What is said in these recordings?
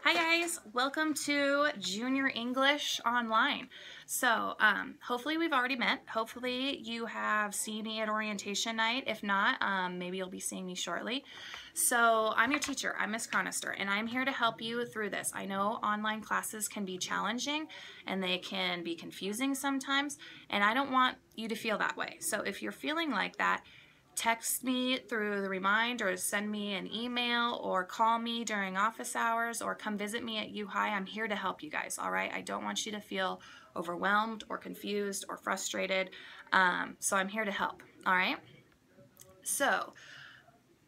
Hi guys, welcome to Junior English Online. So hopefully we've already met. Hopefully you have seen me at orientation night. If not, maybe you'll be seeing me shortly. So I'm your teacher, I'm Miss Chronister, and I'm here to help you through this. I know online classes can be challenging and they can be confusing sometimes, and I don't want you to feel that way. So if you're feeling like that, text me through the Remind or send me an email or call me during office hours or come visit me at U-High. I'm here to help you guys, all right? I don't want you to feel overwhelmed or confused or frustrated, so I'm here to help, all right? So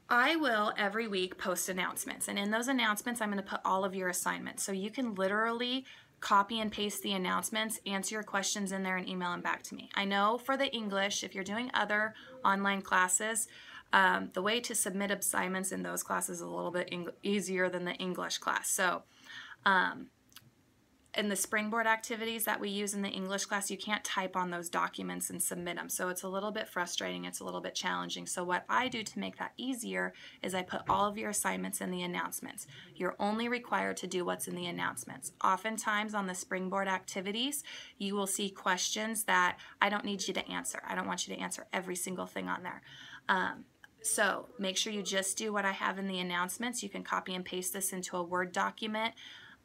I will every week post announcements, and in those announcements I'm going to put all of your assignments, so you can literally copy and paste the announcements, answer your questions in there, and email them back to me. I know for the English, if you're doing other online classes, the way to submit assignments in those classes is a little bit easier than the English class. So in the springboard activities that we use in the English class, you can't type on those documents and submit them. So it's a little bit frustrating, it's a little bit challenging. So what I do to make that easier is I put all of your assignments in the announcements. You're only required to do what's in the announcements. Oftentimes on the springboard activities, you will see questions that I don't need you to answer. I don't want you to answer every single thing on there. So make sure you just do what I have in the announcements. You can copy and paste this into a Word document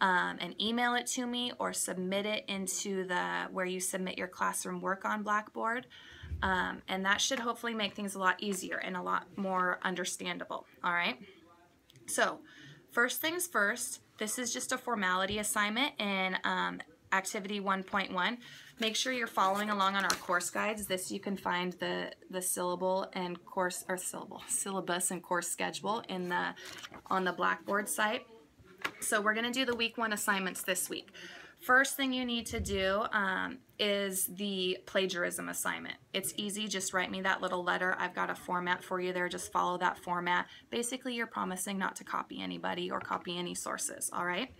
and email it to me, or submit it into where you submit your classroom work on Blackboard, and that should hopefully make things a lot easier and a lot more understandable. All right, so first things first, this is just a formality assignment in activity 1.1. Make sure you're following along on our course guides. This you can find the syllabus and course schedule on the Blackboard site. So we're going to do the week 1 assignments this week. First thing you need to do is the plagiarism assignment. It's easy, just write me that little letter. I've got a format for you there, just follow that format. Basically you're promising not to copy anybody or copy any sources, all right?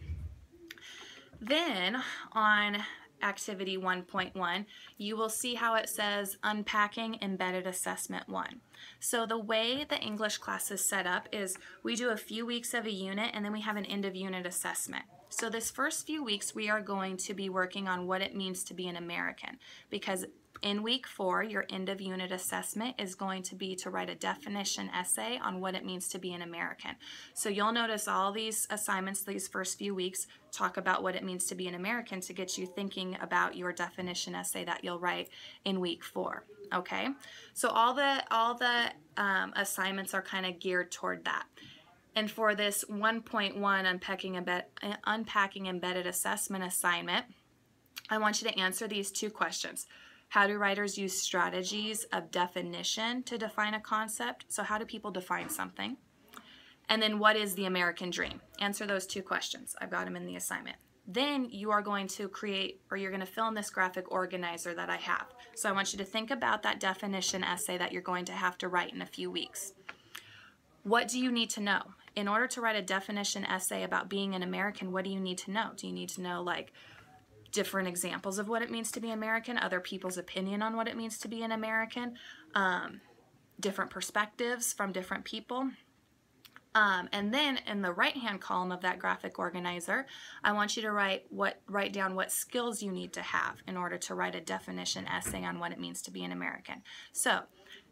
Then on activity 1.1, you will see how it says Unpacking Embedded Assessment 1. So the way the English class is set up is we do a few weeks of a unit and then we have an end of unit assessment. So this first few weeks we are going to be working on what it means to be an American, because in week 4, your end of unit assessment is going to be to write a definition essay on what it means to be an American. So you'll notice all these assignments these first few weeks talk about what it means to be an American to get you thinking about your definition essay that you'll write in week 4. Okay, so all the assignments are kind of geared toward that. And for this 1.1 Unpacking Embedded Assessment assignment, I want you to answer these 2 questions. How do writers use strategies of definition to define a concept? So how do people define something? And then what is the American dream? Answer those 2 questions. I've got them in the assignment. Then you are going to create, or you're going to fill in this graphic organizer that I have. So I want you to think about that definition essay that you're going to have to write in a few weeks. What do you need to know? In order to write a definition essay about being an American, what do you need to know? Do you need to know, like, different examples of what it means to be American, other people's opinion on what it means to be an American, different perspectives from different people? And then in the right-hand column of that graphic organizer, I want you to write down what skills you need to have in order to write a definition essay on what it means to be an American. So,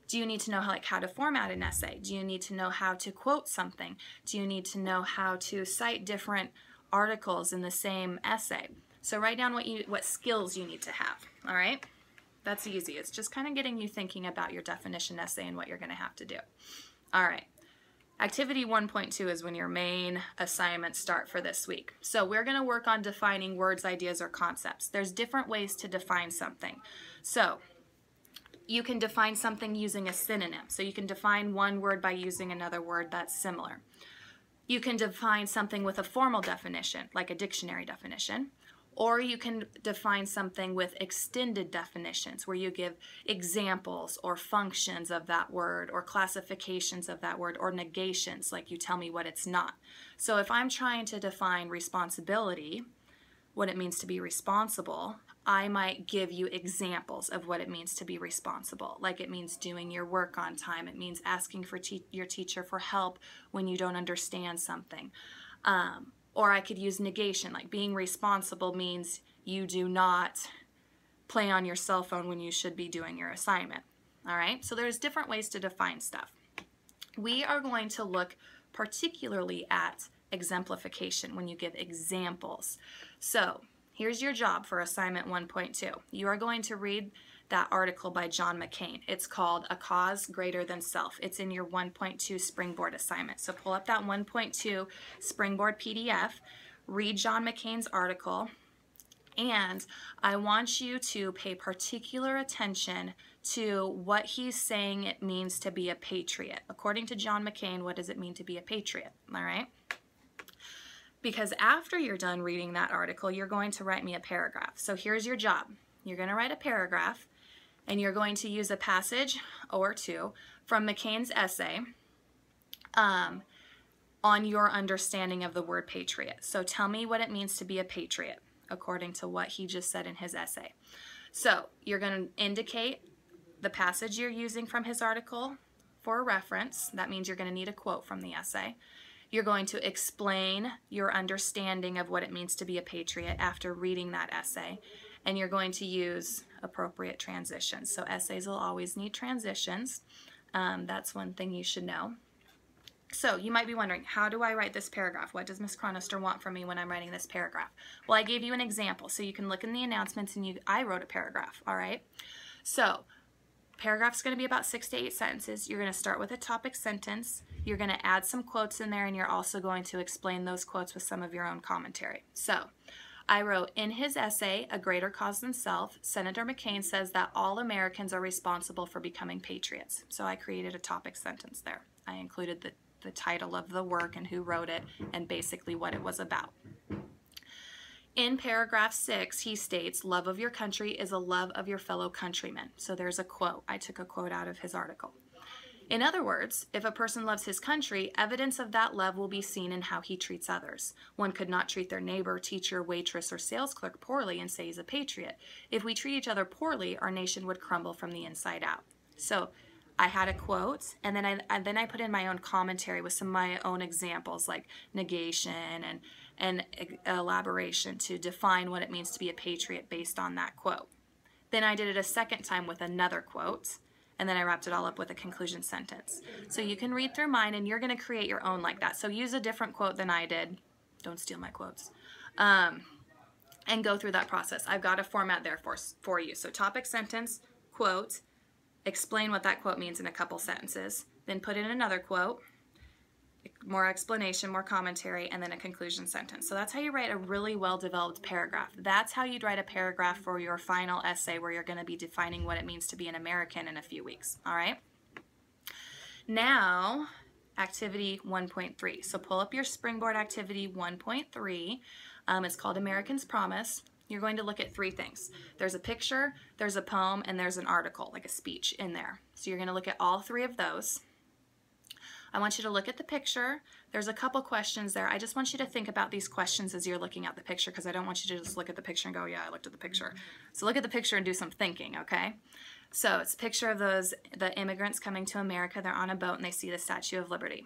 do you need to know how to format an essay? Do you need to know how to quote something? Do you need to know how to cite different articles in the same essay? So write down what skills you need to have, all right? That's easy. It's just kind of getting you thinking about your definition essay and what you're going to have to do. All right. Activity 1.2 is when your main assignments start for this week. So we're going to work on defining words, ideas, or concepts. There's different ways to define something. So you can define something using a synonym. So you can define one word by using another word that's similar. You can define something with a formal definition, like a dictionary definition. Or you can define something with extended definitions where you give examples or functions of that word or classifications of that word or negations, like you tell me what it's not. So if I'm trying to define responsibility, what it means to be responsible, I might give you examples of what it means to be responsible. Like it means doing your work on time. It means asking for your teacher for help when you don't understand something. Or I could use negation, like being responsible means you do not play on your cell phone when you should be doing your assignment. All right, so there's different ways to define stuff. We are going to look particularly at exemplification when you give examples. So here's your job for assignment 1.2. You are going to read that article by John McCain. It's called A Cause Greater Than Self. It's in your 1.2 Springboard assignment. So pull up that 1.2 Springboard PDF, read John McCain's article, and I want you to pay particular attention to what he's saying it means to be a patriot. According to John McCain, what does it mean to be a patriot? All right? Because after you're done reading that article, you're going to write me a paragraph. So here's your job. You're going to write a paragraph, and you're going to use a passage or two from McCain's essay on your understanding of the word patriot. So tell me what it means to be a patriot, according to what he just said in his essay. So you're going to indicate the passage you're using from his article for a reference. That means you're going to need a quote from the essay. You're going to explain your understanding of what it means to be a patriot after reading that essay. And you're going to use appropriate transitions. So essays will always need transitions. That's one thing you should know. So you might be wondering, how do I write this paragraph? What does Ms. Chronister want from me when I'm writing this paragraph? Well, I gave you an example, so you can look in the announcements and I wrote a paragraph, all right? So paragraph's going to be about 6 to 8 sentences. You're going to start with a topic sentence. You're going to add some quotes in there, and you're also going to explain those quotes with some of your own commentary. So I wrote, in his essay, A Greater Cause Than Self, Senator McCain says that all Americans are responsible for becoming patriots. So I created a topic sentence there. I included the title of the work and who wrote it and basically what it was about. In paragraph 6, he states, love of your country is a love of your fellow countrymen. So there's a quote. I took a quote out of his article. In other words, if a person loves his country, evidence of that love will be seen in how he treats others. One could not treat their neighbor, teacher, waitress, or sales clerk poorly and say he's a patriot. If we treat each other poorly, our nation would crumble from the inside out. So I had a quote, and then I put in my own commentary with some of my own examples like negation and elaboration to define what it means to be a patriot based on that quote. Then I did it a second time with another quote, and then I wrapped it all up with a conclusion sentence. So you can read through mine, and you're going to create your own like that. So use a different quote than I did. Don't steal my quotes. And go through that process. I've got a format there for you. So topic sentence, quote, explain what that quote means in a couple sentences, then put in another quote, more explanation, more commentary, and then a conclusion sentence. So that's how you write a really well-developed paragraph. That's how you'd write a paragraph for your final essay where you're going to be defining what it means to be an American in a few weeks. All right? Now, activity 1.3. So pull up your Springboard activity 1.3. It's called American's Promise. You're going to look at 3 things. There's a picture, there's a poem, and there's an article, like a speech in there. So you're going to look at all 3 of those. I want you to look at the picture. There's a couple questions there. I just want you to think about these questions as you're looking at the picture, because I don't want you to just look at the picture and go, yeah, I looked at the picture. So look at the picture and do some thinking, okay? So it's a picture of the immigrants coming to America. They're on a boat and they see the Statue of Liberty.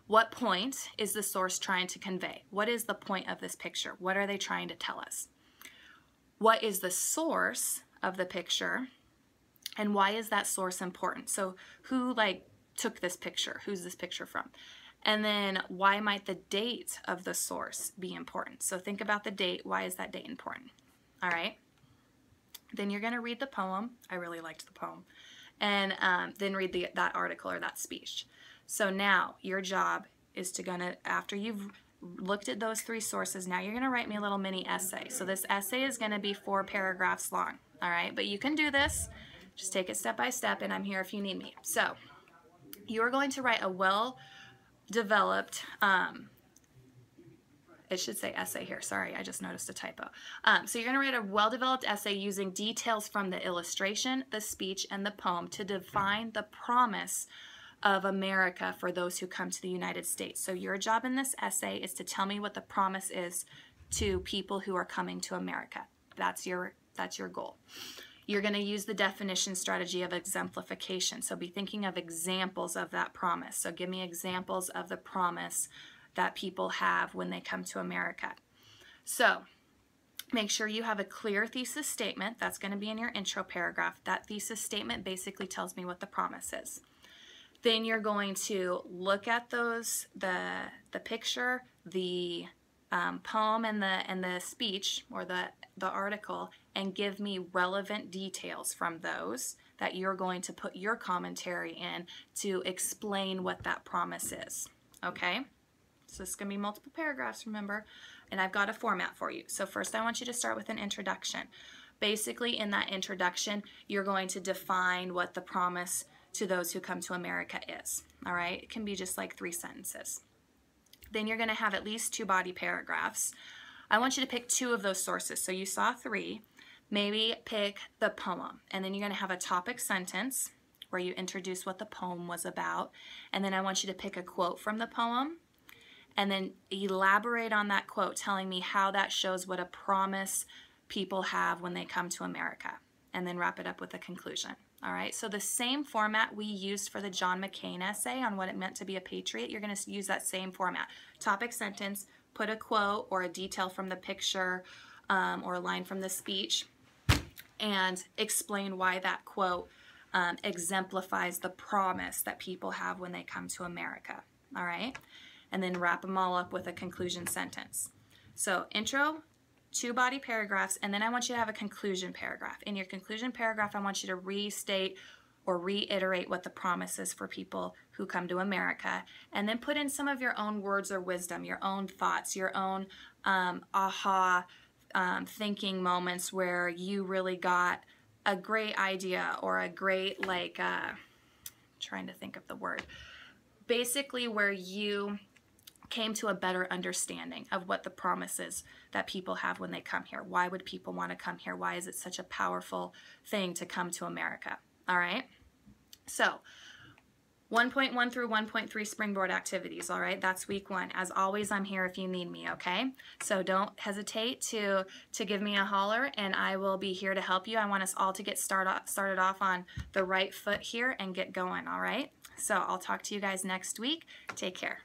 What point is the source trying to convey? What is the point of this picture? What are they trying to tell us? What is the source of the picture? And why is that source important? So who took this picture? Who's this picture from? And then why might the date of the source be important? So think about the date. Why is that date important? All right. Then you're going to read the poem. I really liked the poem. And then read that article or that speech. So now your job is after you've looked at those 3 sources, now you're going to write me a little mini essay. So this essay is going to be 4 paragraphs long. All right. But you can do this. Just take it step by step, and I'm here if you need me. So you're going to write a well-developed, it should say essay here. Sorry, I just noticed a typo. So you're going to write a well-developed essay using details from the illustration, the speech, and the poem to define the promise of America for those who come to the United States. So your job in this essay is to tell me what the promise is to people who are coming to America. That's your goal. You're going to use the definition strategy of exemplification. So be thinking of examples of that promise. So give me examples of the promise that people have when they come to America. So make sure you have a clear thesis statement. That's going to be in your intro paragraph. That thesis statement basically tells me what the promise is. Then you're going to look at those, the picture, the poem and the speech or the article, and give me relevant details from those that you're going to put your commentary in to explain what that promise is. Okay? So it's going to be multiple paragraphs, remember, and I've got a format for you. So first I want you to start with an introduction. Basically in that introduction, you're going to define what the promise to those who come to America is. All right? It can be just like 3 sentences. Then you're going to have at least 2 body paragraphs. I want you to pick 2 of those sources. So you saw 3. Maybe pick the poem. And then you're going to have a topic sentence where you introduce what the poem was about. And then I want you to pick a quote from the poem and then elaborate on that quote, telling me how that shows what a promise people have when they come to America. And then wrap it up with a conclusion. All right, so the same format we used for the John McCain essay on what it meant to be a patriot, you're going to use that same format. Topic sentence, put a quote or a detail from the picture or a line from the speech, and explain why that quote exemplifies the promise that people have when they come to America. All right, and then wrap them all up with a conclusion sentence. So intro, 2 body paragraphs, and then I want you to have a conclusion paragraph. In your conclusion paragraph, I want you to restate or reiterate what the promise is for people who come to America, and then put in some of your own words or wisdom, your own thoughts, your own aha thinking moments where you really got a great idea or a great, like, trying to think of the word, basically where you came to a better understanding of what the promise is that people have when they come here. Why would people want to come here? Why is it such a powerful thing to come to America? All right? So 1.1 through 1.3 springboard activities, all right? That's week 1. As always, I'm here if you need me, okay? So don't hesitate to give me a holler, and I will be here to help you. I want us all to get started off on the right foot here and get going, all right? So I'll talk to you guys next week. Take care.